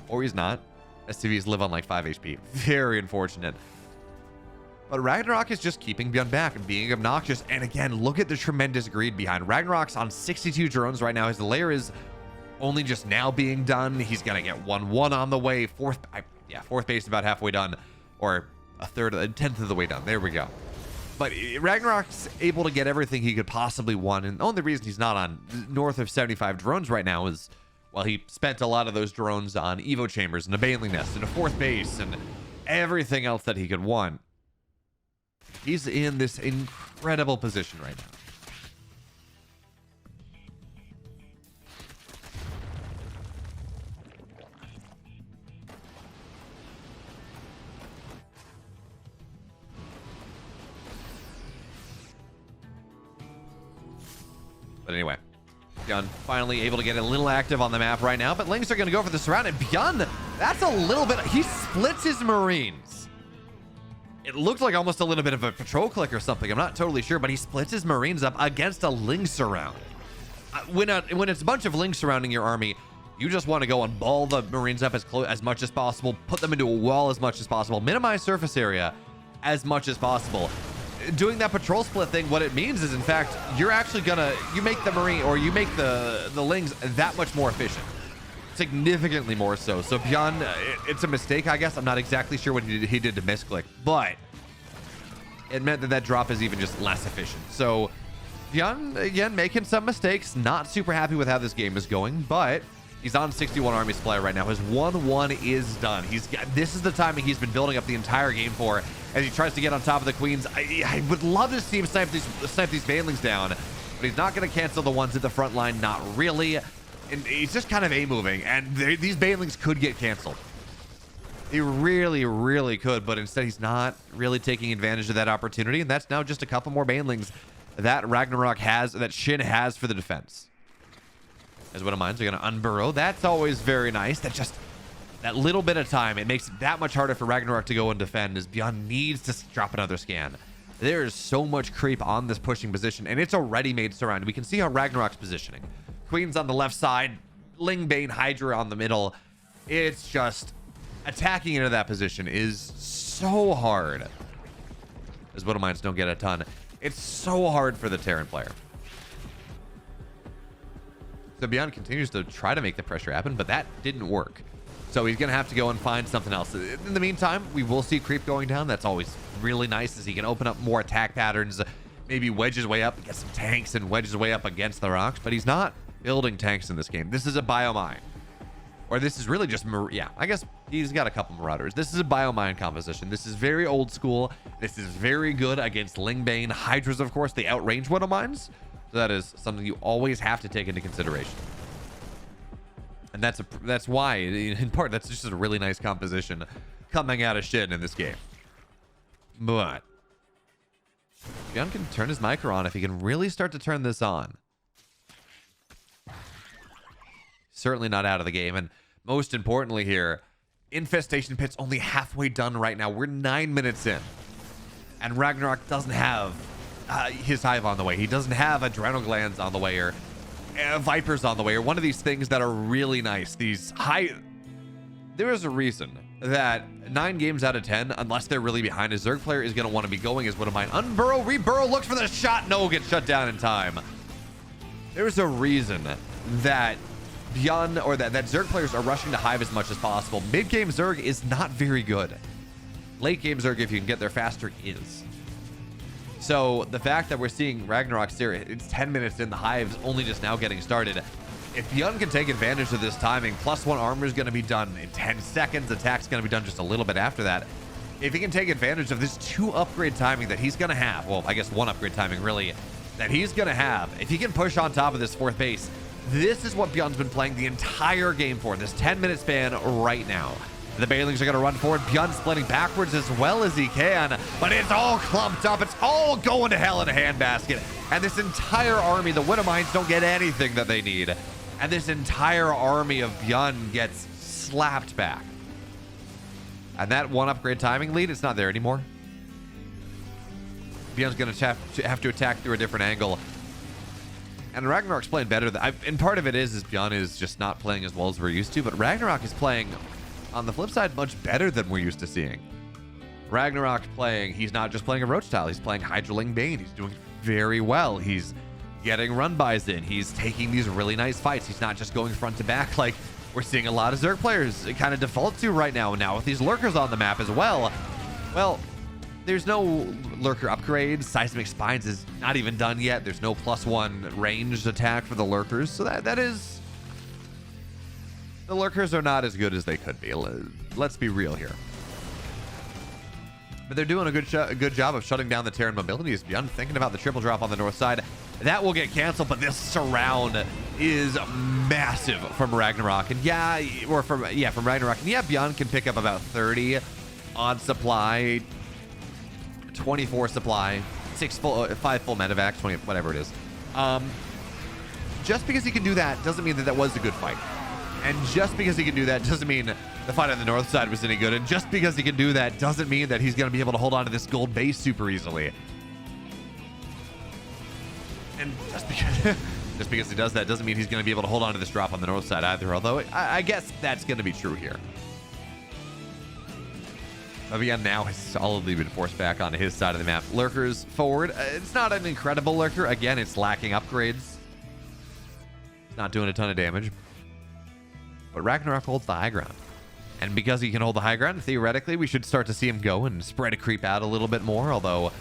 Speaker 1: Or he's not. SCVs live on like 5 HP. Very unfortunate. But Ragnarok is just keeping Byun back and being obnoxious. And again, look at the tremendous greed behind. Ragnarok's on 62 drones right now. His lair is only just now being done. He's going to get 1-1 on the way. Fourth base about halfway done. Or a tenth of the way done. There we go. But Ragnarok's able to get everything he could possibly want. And the only reason he's not on north of 75 drones right now is, well, he spent a lot of those drones on Evo chambers and a Baneling Nest and a fourth base and everything else that he could want. He's in this incredible position right now. But anyway, Byun finally able to get a little active on the map right now, but Lings are going to go for the surround. And Byun, that's a little bit, he splits his Marines. It looked like almost a little bit of a patrol click or something. I'm not totally sure, but he splits his Marines up against a Ling surround. When it's a bunch of Lings surrounding your army, you just want to go and ball the Marines up as much as possible, put them into a wall as much as possible, minimize surface area as much as possible. Doing that patrol split thing, what it means is, in fact, you're actually you make the Marine, or you make the Lings that much more efficient. Significantly more so. So Byun, it's a mistake, I guess. I'm not exactly sure what he did to misclick, but it meant that drop is even just less efficient. So Byun, again, making some mistakes. Not super happy with how this game is going, but he's on 61 army supply right now. His 1-1 is done. This is the timing he's been building up the entire game for as he tries to get on top of the queens. I would love to see him snipe these Banelings down, but he's not going to cancel the ones at the front line. Not really. And he's just kind of A-moving, and these Banelings could get canceled. He really, really could, but instead he's not really taking advantage of that opportunity, and that's now just a couple more Banelings that Ragnarok has, that SHIN has for the defense. As one of mine are going to unburrow. That's always very nice. That little bit of time, it makes it that much harder for Ragnarok to go and defend, as Byun needs to drop another scan. There is so much creep on this pushing position, and it's a ready-made surround. We can see how Ragnarok's positioning. Queen's on the left side, Ling, Bane, Hydra on the middle. It's just attacking into that position is so hard. As one of mine don't get a ton. It's so hard for the Terran player. So Byun continues to try to make the pressure happen, but that didn't work. So he's going to have to go and find something else. In the meantime, we will see creep going down. That's always really nice, as he can open up more attack patterns, maybe wedge his way up, get some tanks, and wedge his way up against the rocks. But he's not building tanks in this game. This is a biomine. Or this is really just, yeah, I guess he's got a couple Marauders. This is a biomine composition. This is very old school. This is very good against Ling, Bane. Hydras, of course, they outrange one of mines. So that is something you always have to take into consideration. And that's why, in part, that's just a really nice composition coming out of SHIN in this game. But Byun can turn his micro on if he can really start to turn this on. Certainly not out of the game. And most importantly here, Infestation Pit's only halfway done right now. We're 9 minutes in. And Ragnarok doesn't have his Hive on the way. He doesn't have Adrenal Glands on the way, or Vipers on the way, or one of these things that are really nice. There is a reason that 9 games out of 10, unless they're really behind, a Zerg player is going to want to be going as one of mine. Unburrow, reburrow, looks for the shot. No, gets shut down in time. There's a reason that Byun, or that Zerg players are rushing to Hive as much as possible. Mid-game Zerg is not very good. Late-game Zerg, if you can get there faster, is. So the fact that we're seeing Ragnarok here, it's 10 minutes in, the Hive's only just now getting started. If Byun can take advantage of this timing, +1 armor is going to be done in 10 seconds. Attack's going to be done just a little bit after that. If he can take advantage of this 2 upgrade timing that he's going to have, well, I guess 1 upgrade timing really, that he's going to have, if he can push on top of this 4th base, this is what Byun's been playing the entire game for, this 10-minute span right now. The Banelings are going to run forward. Byun splitting backwards as well as he can, but it's all clumped up. It's all going to hell in a handbasket. And this entire army, the Widowmines, don't get anything that they need. And this entire army of Byun gets slapped back. And that one upgrade timing lead, it's not there anymore. Byun's going to have to attack through a different angle. And Ragnarok's playing better. And part of it is Byun is just not playing as well as we're used to. But Ragnarok is playing, on the flip side, much better than we're used to seeing. Ragnarok's playing, he's not just playing a roach tile. He's playing Hydraling Bane. He's doing very well. He's getting run-bys in. He's taking these really nice fights. He's not just going front to back like we're seeing a lot of Zerg players kind of default to right now. And now with these lurkers on the map as well, there's no lurker upgrade. Seismic Spines is not even done yet. There's no +1 ranged attack for the lurkers. So that is... The lurkers are not as good as they could be. Let's be real here. But they're doing a good job of shutting down the Terran mobility. Byun thinking about the triple drop on the north side. That will get canceled, but this surround is massive from Ragnarok. And from Ragnarok. And Byun can pick up about 30 on supply, 24 supply, 5 full medevac, 20, whatever it is. Just because he can do that doesn't mean that was a good fight. And just because he can do that doesn't mean the fight on the north side was any good. And just because he can do that doesn't mean that he's going to be able to hold on to this gold base super easily. And just because he does that doesn't mean he's going to be able to hold on to this drop on the north side either. Although I guess that's going to be true here. Byun now has solidly been forced back onto his side of the map. Lurkers forward. It's not an incredible lurker. Again, it's lacking upgrades. It's not doing a ton of damage. But Ragnarok holds the high ground. And because he can hold the high ground, theoretically, we should start to see him go and spread a creep out a little bit more. Although,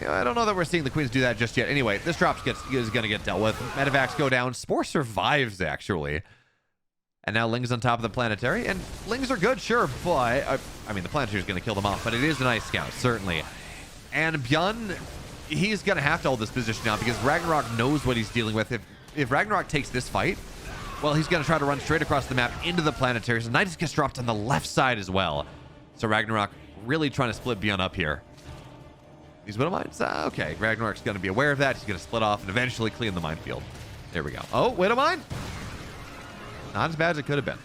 Speaker 1: I don't know that we're seeing the Queens do that just yet. Anyway, this drop is going to get dealt with. Medevacs go down. Spore survives, actually. And now Ling's on top of the planetary. And Lings are good, sure. But, I mean, the planetary is going to kill them off. But it is a nice scout, certainly. And Byun, he's going to have to hold this position now because Ragnarok knows what he's dealing with. If Ragnarok takes this fight, well, he's going to try to run straight across the map into the planetary. So Nidus gets dropped on the left side as well. So Ragnarok really trying to split Byun up here. These Widowmines? Okay, Ragnarok's going to be aware of that. He's going to split off and eventually clean the minefield. There we go. Oh, Widowmine? Not as bad as it could have been.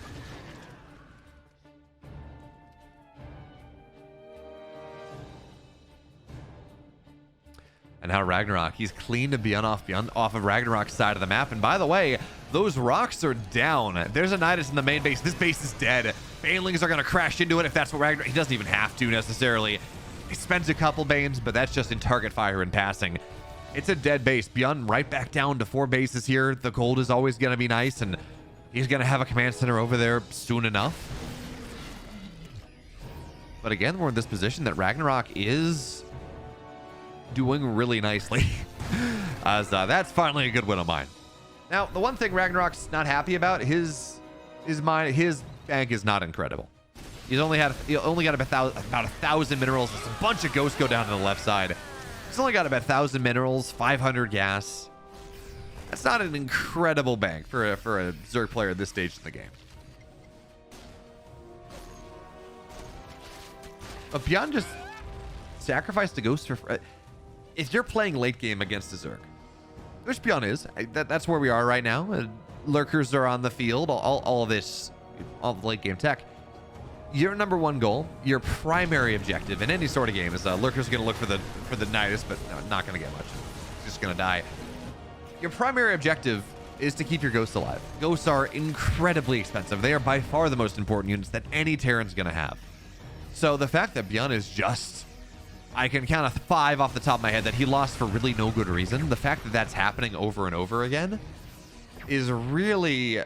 Speaker 1: And now Ragnarok, he's cleaned Byun off of Ragnarok's side of the map. And by the way, those rocks are down. There's a Nidus in the main base. This base is dead. Banelings are going to crash into it if that's what Ragnarok... He doesn't even have to necessarily. He spends a couple Banes, but that's just in target fire and passing. It's a dead base. Byun right back down to 4 bases here. The gold is always going to be nice, and he's going to have a command center over there soon enough. But again, we're in this position that Ragnarok is doing really nicely. As that's finally a good win of mine. Now, the one thing Ragnarok's not happy about, his bank is not incredible. He's only got about 1,000 minerals. There's a bunch of ghosts go down to the left side. He's only got about 1,000 minerals, 500 gas. That's not an incredible bank for a Zerg player at this stage in the game. But Byun just sacrificed the ghost for... If you're playing late game against a Zerg, which Byun is, that's where we are right now. Lurkers are on the field, all of this, all the late game tech. Your number one goal, your primary objective in any sort of game is Lurker's going to look for the Nidus, but no, not going to get much. He's just going to die. Your primary objective is to keep your ghosts alive. Ghosts are incredibly expensive. They are by far the most important units that any Terran's going to have. So the fact that Byun is just... I can count a 5 off the top of my head that he lost for really no good reason. The fact that that's happening over and over again is really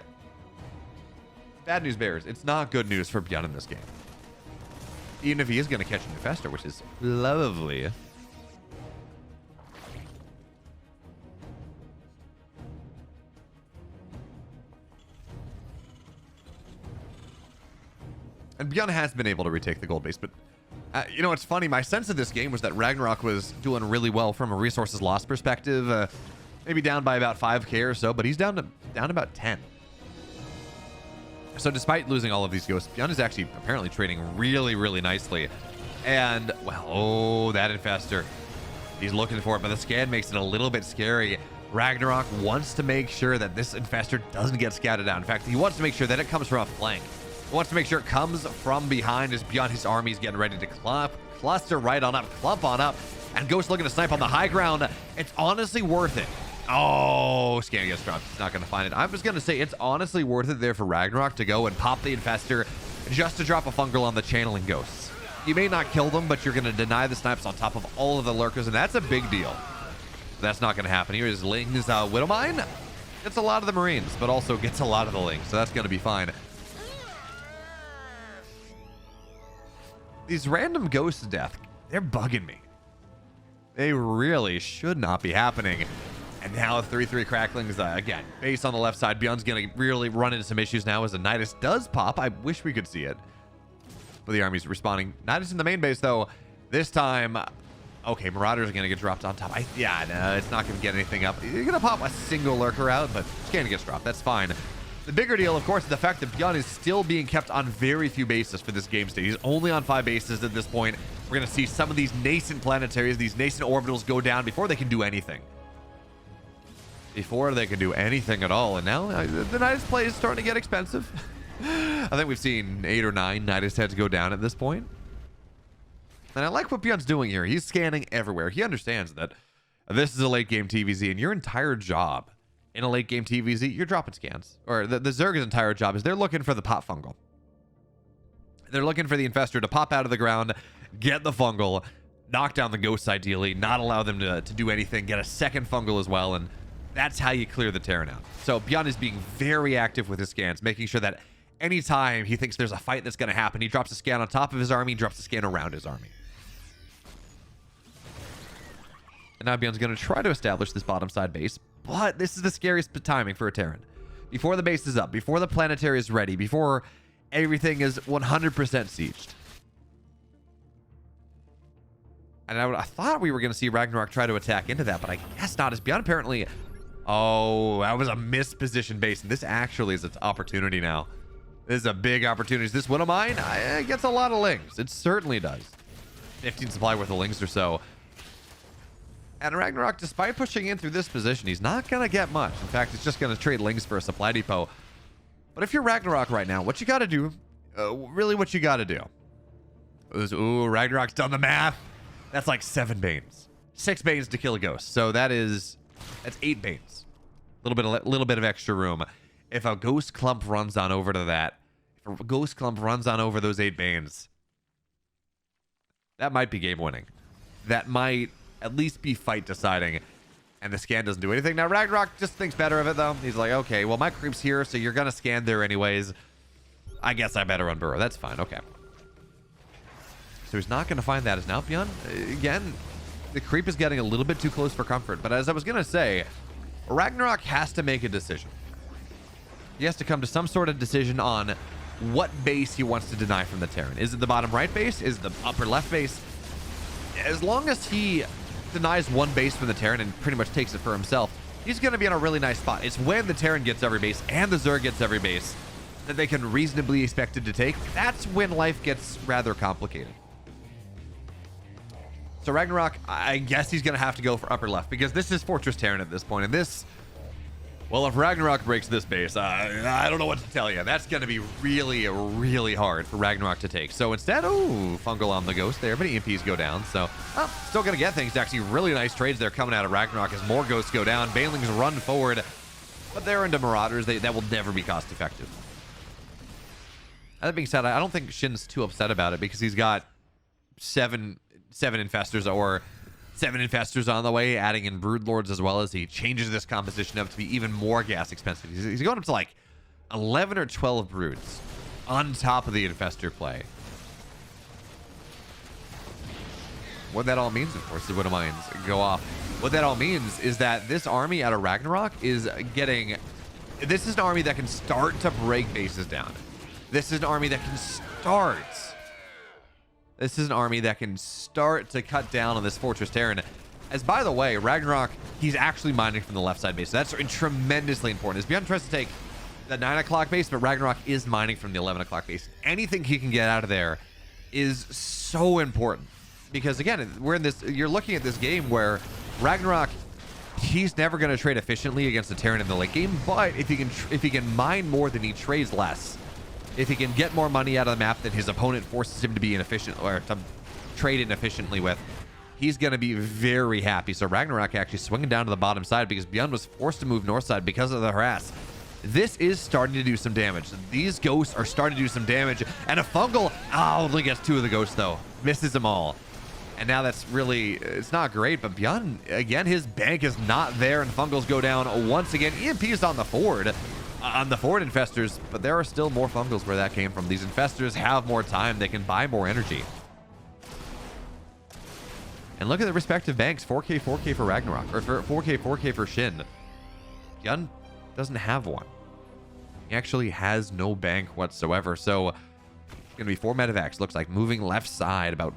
Speaker 1: bad news bears. It's not good news for Byun in this game. Even if he is going to catch an infestor, which is lovely. And Byun has been able to retake the gold base, but you know, it's funny. My sense of this game was that Ragnarok was doing really well from a resources loss perspective. Maybe down by about 5k or so, but he's down about 10. So despite losing all of these ghosts, Byun is actually apparently trading really, really nicely. And, well, oh, that infestor. He's looking for it, but the scan makes it a little bit scary. Ragnarok wants to make sure that this infestor doesn't get scattered out. In fact, he wants to make sure that it comes from a flank. He wants to make sure it comes from behind as Byun, his army's getting ready to cluster right on up, clump on up, and Ghost looking to snipe on the high ground. It's honestly worth it. Oh, scan gets dropped. It's not going to find it. I was going to say it's honestly worth it there for Ragnarok to go and pop the infestor just to drop a fungal on the channeling ghosts. You may not kill them, but you're going to deny the snipes on top of all of the lurkers, and that's a big deal. That's not going to happen. Here is Ling's Widowmine. Gets a lot of the Marines, but also gets a lot of the Lings, so that's going to be fine. These random ghosts death, they're bugging me. They really should not be happening. And now 3-3 cracklings again. Base on the left side. Byun's going to really run into some issues now as the Nidus does pop. I wish we could see it. But the army's responding. Nidus in the main base, though. This time, okay, Marauders are going to get dropped on top. Yeah, no, it's not going to get anything up. You're going to pop a single lurker out, but Scan gets dropped. That's fine. The bigger deal, of course, is the fact that Byun is still being kept on very few bases for this game state. He's only on 5 bases at this point. We're going to see some of these nascent planetaries, these nascent orbitals go down before they can do anything. Before they can do anything at all. And now the Nidus play is starting to get expensive. I think we've seen 8 or 9 Nidus heads go down at this point. And I like what Byun's doing here. He's scanning everywhere. He understands that this is a late game TvZ, and your entire job in a late game TvZ, you're dropping scans. Or the Zerg's entire job is they're looking for the pop fungal. They're looking for the infestor to pop out of the ground, get the fungal, knock down the ghosts ideally, not allow them to do anything, get a second fungal as well, and that's how you clear the Terran out. So Byun is being very active with his scans, making sure that anytime he thinks there's a fight that's going to happen, he drops a scan on top of his army, drops a scan around his army. And now Byun's going to try to establish this bottom side base, but this is the scariest timing for a Terran. Before the base is up, before the planetary is ready, before everything is 100% sieged. And I thought we were going to see Ragnarok try to attack into that, but I guess not. As Byun apparently... Oh, that was a mispositioned base, and this actually is its opportunity now. This is a big opportunity. This Widowmine gets a lot of Lings. It certainly does. 15 supply worth of Lings or so. And Ragnarok, despite pushing in through this position, he's not going to get much. In fact, it's just going to trade Lings for a supply depot. But if you're Ragnarok right now, what you got to do, really what you got to do, is, ooh, Ragnarok's done the math. That's like 7 Banes. 6 Banes to kill a ghost. So that's 8 Banes. A little bit of extra room. If a ghost clump runs on over to that, if a ghost clump runs on over those 8 Banes, that might be game winning. That might at least be fight deciding. And the scan doesn't do anything. Now Ragnarok just thinks better of it though. He's like, okay, well my creep's here, so you're gonna scan there anyways. I guess I better run burrow. That's fine. Okay. So he's not gonna find that as now Byun. Again, the creep is getting a little bit too close for comfort. But as I was gonna say, Ragnarok has to make a decision. He has to come to some sort of decision on what base he wants to deny from the Terran. Is it the bottom right base? Is it the upper left base? As long as he denies one base from the Terran and pretty much takes it for himself, he's going to be in a really nice spot. It's when the Terran gets every base and the Zerg gets every base that they can reasonably expect it to take. That's when life gets rather complicated. So Ragnarok, I guess he's going to have to go for upper left because this is Fortress Terran at this point. And this, well, if Ragnarok breaks this base, I don't know what to tell you. That's going to be really, really hard for Ragnarok to take. So instead, oh, fungal on the ghost there, but EMPs go down. So still going to get things. Actually, really nice trades there coming out of Ragnarok as more ghosts go down. Banelings run forward, but they're into Marauders. That will never be cost effective. That being said, I don't think SHIN's too upset about it because he's got seven infestors or 7 infestors on the way, adding in broodlords as well as he changes this composition up to be even more gas expensive. He's going up to like 11 or 12 broods on top of the infestor play. What that all means, of course, is what mines go off. What that all means is that this army out of Ragnarok is getting... This is an army that can start to break bases down. This is an army that can start... This is an army that can start to cut down on this Fortress Terran. As by the way, Ragnarok, he's actually mining from the left side base. So that's tremendously important. As Beond tries to take the 9 o'clock base, but Ragnarok is mining from the 11 o'clock base. Anything he can get out of there is so important, because again, we're in this, you're looking at this game where Ragnarok, he's never going to trade efficiently against the Terran in the late game, but if he can mine more than he trades less, if he can get more money out of the map than his opponent forces him to be inefficient or to trade inefficiently with, he's going to be very happy. So Ragnarok actually swinging down to the bottom side because Byun was forced to move north side because of the harass. This is starting to do some damage. These ghosts are starting to do some damage, and a fungal only gets 2 of the ghosts though, misses them all. And now that's really, it's not great, but Byun, again, his bank is not there, and fungals go down once again. EMP is on the forward infestors, but there are still more fungals where that came from. These infestors have more time, they can buy more energy. And look at the respective banks, 4K, 4K for Ragnarok, or for 4K, 4K for SHIN. Byun doesn't have one. He actually has no bank whatsoever, so it's gonna be 4 medevacs, looks like, moving left side about,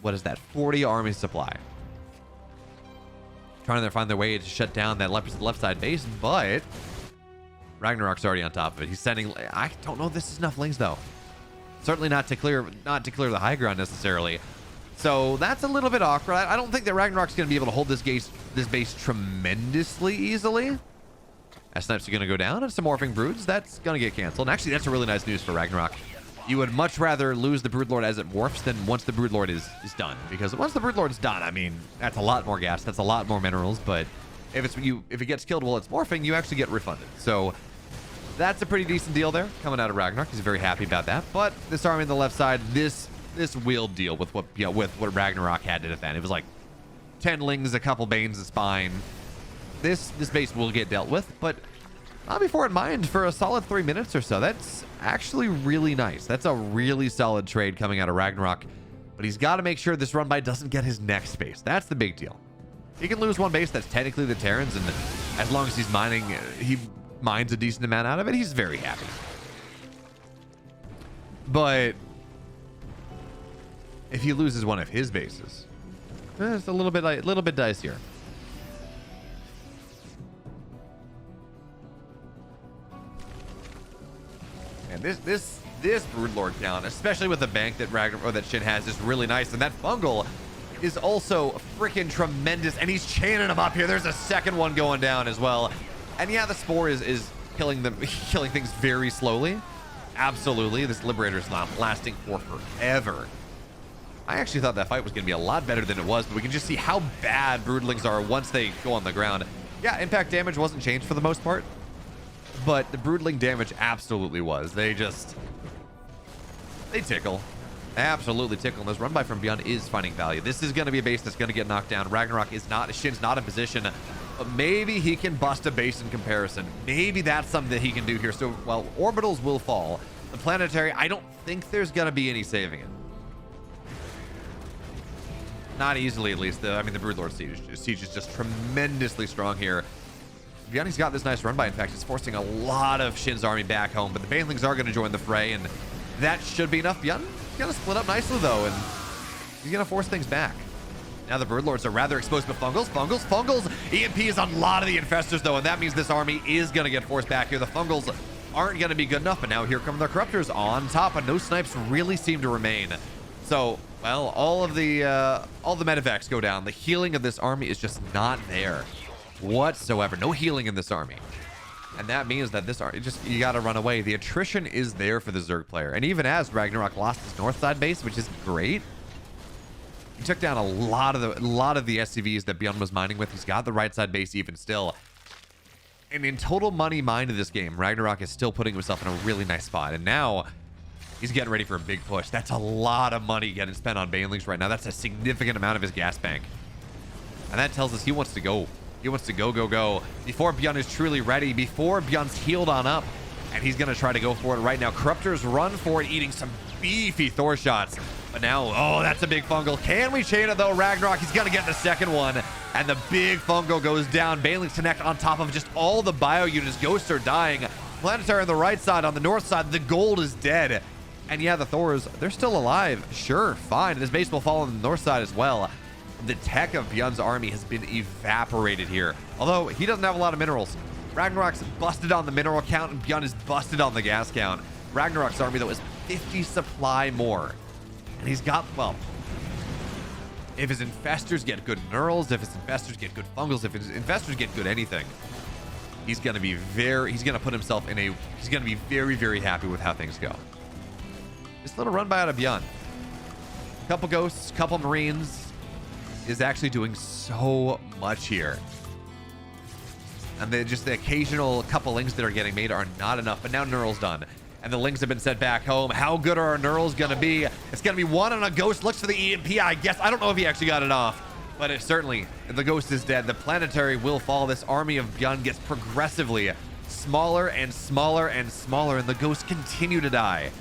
Speaker 1: what is that, 40 army supply. Trying to find their way to shut down that left side base, but Ragnarok's already on top of it. He's sending, I don't know if this is enough lings though. Certainly not to clear the high ground necessarily. So that's a little bit awkward. I don't think that Ragnarok's going to be able to hold this base tremendously easily. As snipes are going to go down and some morphing broods, that's going to get canceled. And actually, that's a really nice news for Ragnarok. You would much rather lose the Broodlord as it morphs than once the Broodlord is done. Because once the Broodlord's done, I mean, that's a lot more gas, that's a lot more minerals. But if it gets killed while it's morphing, you actually get refunded. So that's a pretty decent deal there coming out of Ragnarok. He's very happy about that. But this army on the left side, this will deal with what what Ragnarok had to defend. It was like 10 lings, a couple banes, a spine. This base will get dealt with, but not before it mined for a solid 3 minutes or so. That's actually really nice. That's a really solid trade coming out of Ragnarok, but he's got to make sure this run by doesn't get his next base. That's the big deal. He can lose one base that's technically the Terrans, and as long as he's mining, he mines a decent amount out of it, he's very happy. But if he loses one of his bases, it's a little bit dicier. And this Broodlord count, especially with the bank that that SHIN has, is really nice. And that fungal is also freaking tremendous. And he's chaining them up here. There's a second one going down as well. And yeah, the spore is killing things very slowly. Absolutely. This Liberator is not lasting for forever. I actually thought that fight was going to be a lot better than it was, but we can just see how bad Broodlings are once they go on the ground. Yeah, impact damage wasn't changed for the most part, but the Broodling damage absolutely was. They tickle. Absolutely tickle. And this run by from Beond is finding value. This is going to be a base that's going to get knocked down. Ragnarok is not, SHIN's not in position, but maybe he can bust a base in comparison. Maybe that's something that he can do here. So, well, orbitals will fall. The planetary, I don't think there's going to be any saving it. Not easily, at least. I mean, the Broodlord siege is just tremendously strong here. Beond's got this nice run by. In fact, he's forcing a lot of SHIN's army back home, but the Banelings are going to join the fray, and that should be enough. Beond's going to split up nicely, though, and he's going to force things back. Now the Broodlords are rather exposed, but Fungals. EMP is on a lot of the infestors, though, and that means this army is going to get forced back here. The Fungals aren't going to be good enough, but now here come the Corruptors on top, and no snipes really seem to remain. So, well, all the medevacs go down. The healing of this army is just not there whatsoever. No healing in this army. And that means that this army, you got to run away. The attrition is there for the Zerg player. And even as Ragnarok lost his north side base, which is great, he took down a lot of the SCVs that Byun was mining with. He's got the right side base even still. And in total money mined in this game, Ragnarok is still putting himself in a really nice spot. And now he's getting ready for a big push. That's a lot of money getting spent on Banelings right now. That's a significant amount of his gas bank. And that tells us he wants to go. He wants to go before Byun is truly ready, before Byun's healed on up, and he's going to try to go for it right now. Corruptors run for it, eating some beefy Thor shots. But now, oh, that's a big fungal. Can we chain it, though? Ragnarok, he's going to get the second one, and the big fungal goes down. Banelings connect on top of just all the bio units. Ghosts are dying. Planetary on the right side. On the north side, the gold is dead. And yeah, the Thors, they're still alive. Sure, fine. This base will fall on the north side as well. The tech of Byun's army has been evaporated here. Although he doesn't have a lot of minerals. Ragnarok's busted on the mineral count, and Byun is busted on the gas count. Ragnarok's army, though, is 50 supply more. And he's got, well, if his infestors get good neurals, if his infestors get good fungals, if his infestors get good anything, he's going to be put himself in a, he's going to be very, very happy with how things go. This little run by out of Byun. Couple ghosts, couple marines, is actually doing so much here. And then just the occasional couple lings that are getting made are not enough, but now Neural's done. And the lings have been sent back home. How good are our Neurals going to be? It's going to be one on a ghost. Looks for the EMP, I guess. I don't know if he actually got it off. But it certainly, if the ghost is dead, the planetary will fall. This army of Byun gets progressively smaller and smaller and smaller. And the ghosts continue to die.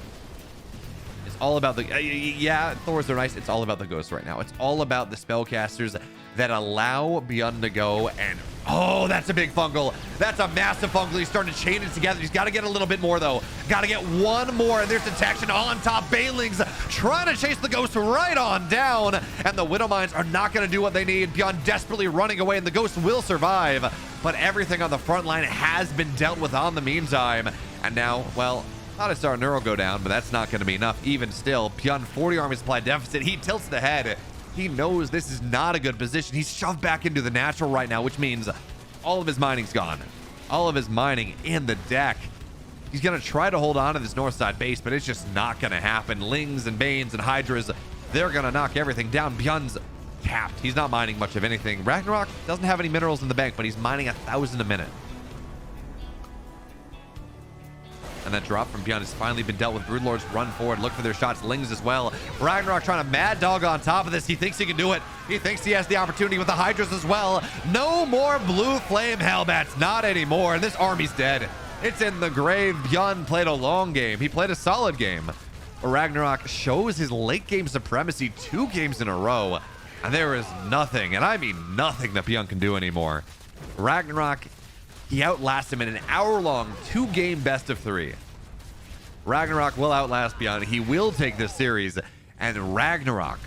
Speaker 1: It's all about the... yeah, Thors are nice. It's all about the ghosts right now. It's all about the spellcasters that allow Byun to go and... oh, that's a big fungal. That's a massive fungal. He's starting to chain it together. He's got to get a little bit more, though. Got to get one more, and there's detection on top. Banelings trying to chase the ghost right on down, and the Widow Mines are not going to do what they need. Byun desperately running away, and the ghost will survive, but everything on the front line has been dealt with on the meantime. And now, well, thought I saw a Neural go down, but that's not going to be enough. Even still, Byun 40 army supply deficit. He tilts the head. He knows this is not a good position. He's shoved back into the natural right now, which means all of his mining's gone. All of his mining in the deck. He's going to try to hold on to this north side base, but it's just not going to happen. Lings and Banes and Hydras, they're going to knock everything down. Byun's capped. He's not mining much of anything. Ragnarok doesn't have any minerals in the bank, but he's mining 1,000 a minute. And that drop from Byun has finally been dealt with. Broodlords run forward, look for their shots. Lings as well. Ragnarok trying to mad dog on top of this. He thinks he can do it. He thinks he has the opportunity with the Hydras as well. No more blue flame Hellbats. Not anymore. And this army's dead. It's in the grave. Byun played a long game. He played a solid game. Ragnarok shows his late game supremacy 2 games in a row. And there is nothing, and I mean nothing, that Byun can do anymore. Ragnarok, he outlasts him in an hour-long 2-game best of 3. Ragnarok will outlast Byun. He will take this series, and Ragnarok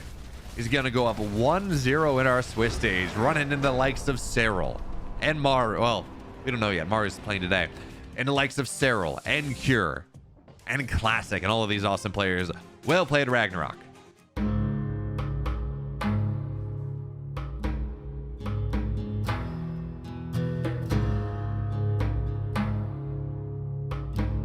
Speaker 1: is going to go up 1-0 in our Swiss stage, running into the likes of Cyril and Mar. Well, we don't know yet. Mari's playing today. And the likes of Cyril and Cure and Classic and all of these awesome players. Well played, Ragnarok.